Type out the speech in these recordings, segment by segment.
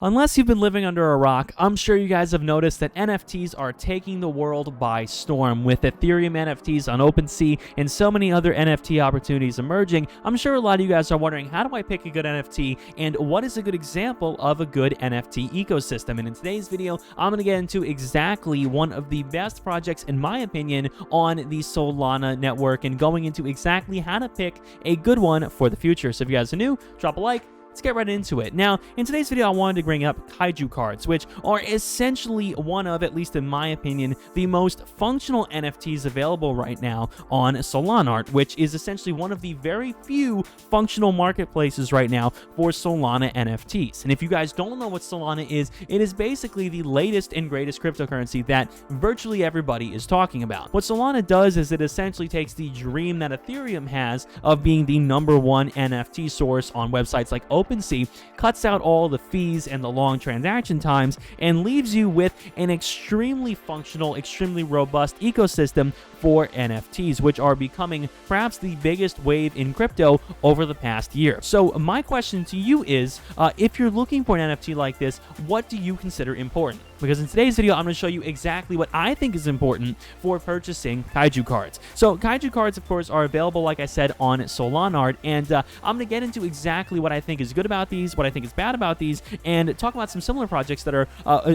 Unless you've been living under a rock, I'm sure you guys have noticed that NFTs are taking the world by storm, with Ethereum NFTs on OpenSea and so many other NFT opportunities emerging. I'm sure a lot of you guys are wondering, how do I pick a good NFT and what is a good example of a good NFT ecosystem? And in today's video, I'm going to get into exactly one of the best projects, in my opinion, on the Solana network and going into exactly how to pick a good one for the future. So if you guys are new, drop a like. Let's get right into it. Now, in today's video, I wanted to bring up Kaiju cards, which are essentially one of, at least in my opinion, the most functional NFTs available right now on Solana, which is essentially one of the very few functional marketplaces right now for Solana NFTs. And if you guys don't know what Solana is, it is basically the latest and greatest cryptocurrency that virtually everybody is talking about. What Solana does is it essentially takes the dream that Ethereum has of being the #1 NFT source on websites like OpenSea, cuts out all the fees and the long transaction times, and leaves you with an extremely functional, extremely robust ecosystem for NFTs, which are becoming perhaps the biggest wave in crypto over the past year. So my question to you is, if you're looking for an NFT like this, what do you consider important? Because in today's video, I'm going to show you exactly what I think is important for purchasing Kaiju cards. So Kaiju cards, of course, are available, like I said, on Solana, and I'm going to get into exactly what I think is good about these, what I think is bad about these, and talk about some similar projects that are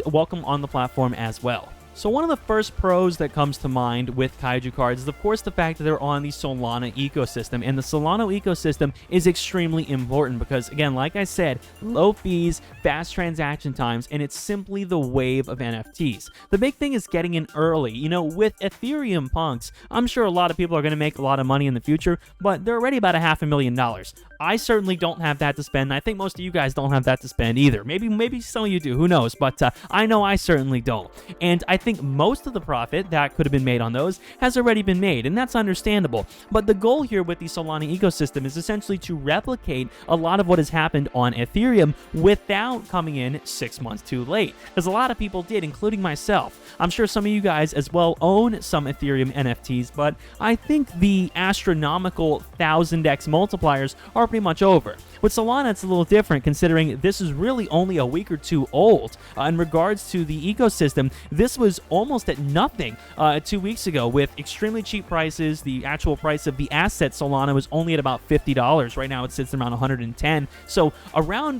welcome on the platform as well. So one of the first pros that comes to mind with Kaiju cards is, of course, the fact that they're on the Solana ecosystem. And the Solana ecosystem is extremely important because, again, like I said, low fees, fast transaction times, and it's simply the wave of NFTs. The big thing is getting in early. You know, with Ethereum punks, I'm sure a lot of people are going to make a lot of money in the future, but they're already about $500,000. I certainly don't have that to spend, and I think most of you guys don't have that to spend either. Maybe some of you do, who knows, but I know I certainly don't. And I think most of the profit that could have been made on those has already been made, and that's understandable. But the goal here with the Solana ecosystem is essentially to replicate a lot of what has happened on Ethereum without coming in 6 months too late, because a lot of people did, including myself. I'm sure some of you guys as well own some Ethereum NFTs, but I think the astronomical 1000x multipliers are pretty much over. With Solana, it's a little different, considering this is really only a week or two old. In regards to the ecosystem, this was almost at nothing 2 weeks ago with extremely cheap prices. The actual price of the asset Solana was only at about $50. Right now, it sits around 110. So around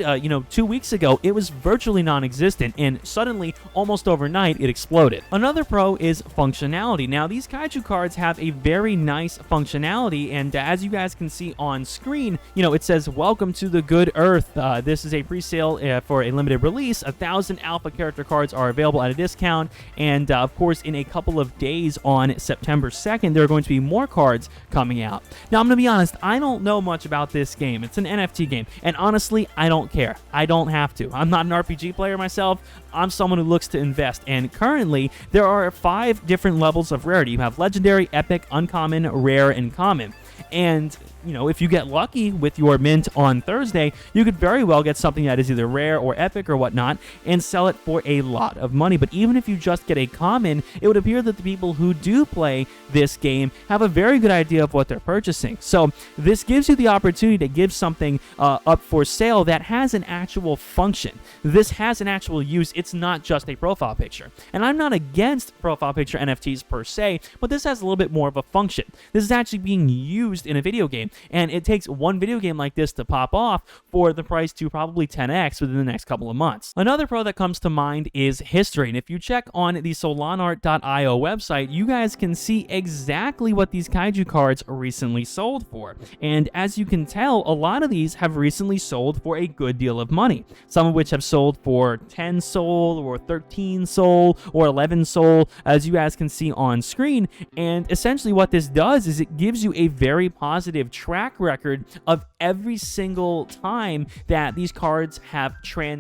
2 weeks ago, it was virtually non-existent, and suddenly, almost overnight, it exploded. Another pro is functionality. Now, these Kaiju cards have a very nice functionality, and as you guys can see on screen, it says, "Welcome to the good earth." This is a pre-sale for a limited release. 1,000 alpha character cards are available at a discount, and of course, in a couple of days on September 2nd, there are going to be more cards coming out. Now, I'm going to be honest, I don't know much about this game. It's an NFT game, and honestly, I don't care. I don't have to. I'm not an RPG player myself. I'm someone who looks to invest, and currently, there are 5 different levels of rarity. You have legendary, epic, uncommon, rare, and common. And, if you get lucky with your mint on Thursday, you could very well get something that is either rare or epic or whatnot and sell it for a lot of money. But even if you just get a common, it would appear that the people who do play this game have a very good idea of what they're purchasing. So this gives you the opportunity to give something up for sale that has an actual function. This has an actual use. It's not just a profile picture. And I'm not against profile picture NFTs per se, but this has a little bit more of a function. This is actually being used in a video game, and it takes one video game like this to pop off for the price to probably 10x within the next couple of months. Another pro that comes to mind is history, and if you check on the Solanart.io website, you guys can see exactly what these Kaiju cards recently sold for. And as you can tell, a lot of these have recently sold for a good deal of money, some of which have sold for 10 Sol or 13 Sol or 11 Sol, as you guys can see on screen. And essentially what this does is it gives you a very positive track record of every single time that these cards have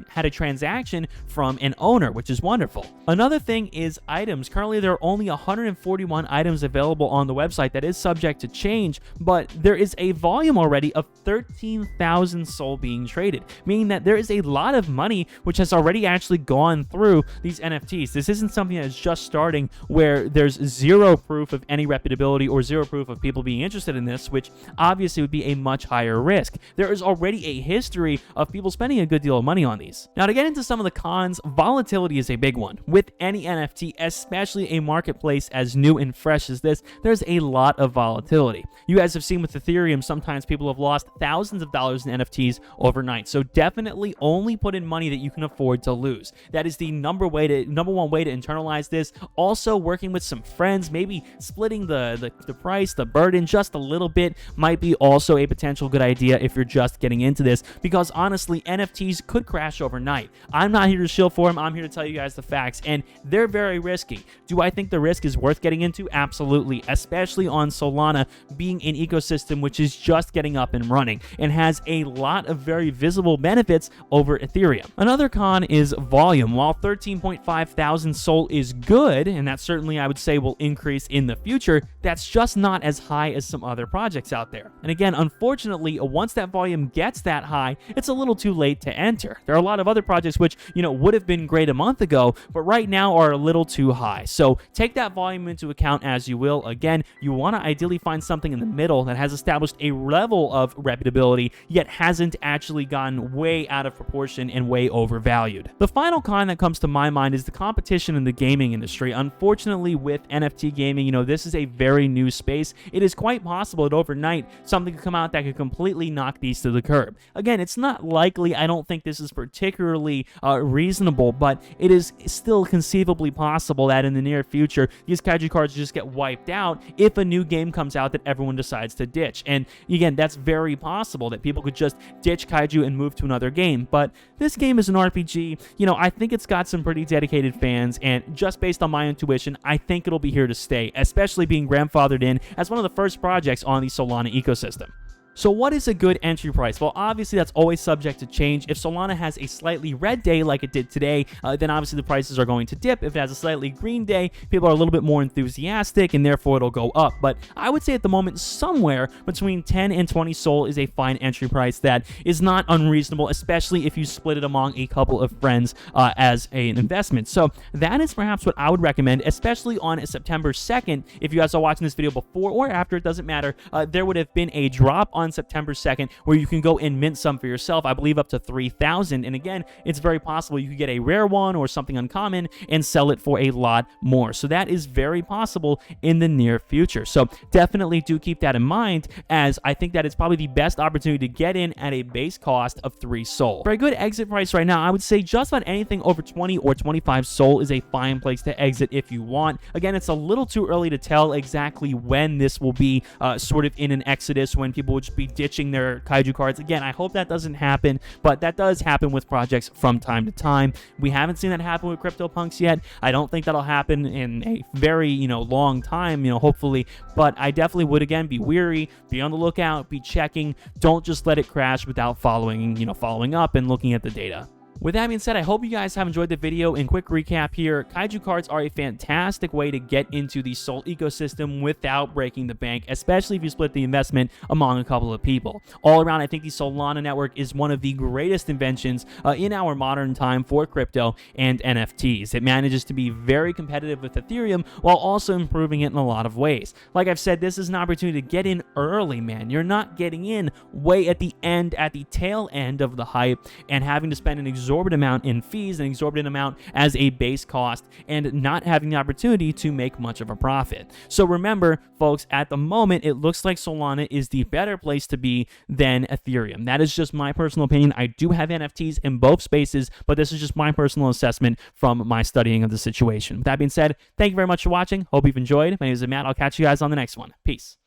had a transaction from an owner, which is wonderful. Another thing is items. Currently, there are only 141 items available on the website. That is subject to change, but there is a volume already of 13,000 Sol being traded, meaning that there is a lot of money which has already actually gone through these NFTs. This isn't something that is just starting where there's zero proof of any reputability or zero proof of people being interested in this, which obviously would be a much higher risk. risk. There is already a history of people spending a good deal of money on these. Now, to get into some of the cons, volatility is a big one. With any NFT, especially a marketplace as new and fresh as this, there's a lot of volatility. You guys have seen with Ethereum, sometimes people have lost thousands of dollars in NFTs overnight. So definitely only put in money that you can afford to lose. That is the number one way to internalize this. Also, working with some friends, maybe splitting the price, the burden just a little bit might be also a potential good idea if you're just getting into this, because honestly, NFTs could crash overnight. I'm not here to shill for them. I'm here to tell you guys the facts, and they're very risky. Do I think the risk is worth getting into? Absolutely, especially on Solana being an ecosystem which is just getting up and running and has a lot of very visible benefits over Ethereum. Another con is volume. While 13.5 thousand SOL is good, and that certainly I would say will increase in the future, that's just not as high as some other projects out there. And again, unfortunately, once that volume gets that high, it's a little too late to enter. There are a lot of other projects which, would have been great a month ago, but right now are a little too high. So take that volume into account as you will. Again, you want to ideally find something in the middle that has established a level of reputability, yet hasn't actually gone way out of proportion and way overvalued. The final con that comes to my mind is the competition in the gaming industry. Unfortunately, with NFT gaming, this is a very new space. It is quite possible that overnight something could come out that could completely knock these to the curb. Again, it's not likely. I don't think this is particularly reasonable, but it is still conceivably possible that in the near future, these Kaiju cards just get wiped out if a new game comes out that everyone decides to ditch. And again, that's very possible that people could just ditch Kaiju and move to another game. But this game is an RPG. I think it's got some pretty dedicated fans, and just based on my intuition, I think it'll be here to stay, especially being grandfathered in as one of the first projects on the Solana ecosystem. So what is a good entry price? Well, obviously that's always subject to change. If Solana has a slightly red day like it did today, then obviously the prices are going to dip. If it has a slightly green day, people are a little bit more enthusiastic and therefore it'll go up. But I would say at the moment somewhere between 10 and 20 SOL is a fine entry price that is not unreasonable, especially if you split it among a couple of friends as an investment. So that is perhaps what I would recommend, especially on September 2nd. If you guys are watching this video before or after, it doesn't matter. There would have been a drop on September 2nd where you can go and mint some for yourself, I believe up to 3,000. And again, it's very possible you could get a rare one or something uncommon and sell it for a lot more. So that is very possible in the near future. So definitely do keep that in mind, as I think that it's probably the best opportunity to get in at a base cost of 3 SOL. For a good exit price right now, I would say just about anything over 20 or 25 SOL is a fine place to exit if you want. Again, it's a little too early to tell exactly when this will be sort of in an exodus, when people would just be ditching their Kaiju cards. Again, I hope that doesn't happen, but that does happen with projects from time to time. We haven't seen that happen with CryptoPunks yet. I don't think that'll happen in a very, long time, hopefully, but I definitely would, again, be weary, be on the lookout, be checking. Don't just let it crash without following up and looking at the data. With that being said, I hope you guys have enjoyed the video. And quick recap here, Kaiju cards are a fantastic way to get into the SOL ecosystem without breaking the bank, especially if you split the investment among a couple of people. All around, I think the Solana network is one of the greatest inventions in our modern time for crypto and NFTs. It manages to be very competitive with Ethereum while also improving it in a lot of ways. Like I've said, this is an opportunity to get in early, man. You're not getting in way at the end, at the tail end of the hype, and having to spend an exorbitant amount in fees, an exorbitant amount as a base cost, and not having the opportunity to make much of a profit. So remember, folks, at the moment, it looks like Solana is the better place to be than Ethereum. That is just my personal opinion. I do have NFTs in both spaces, but this is just my personal assessment from my studying of the situation. With that being said, thank you very much for watching. Hope you've enjoyed. My name is Matt. I'll catch you guys on the next one. Peace.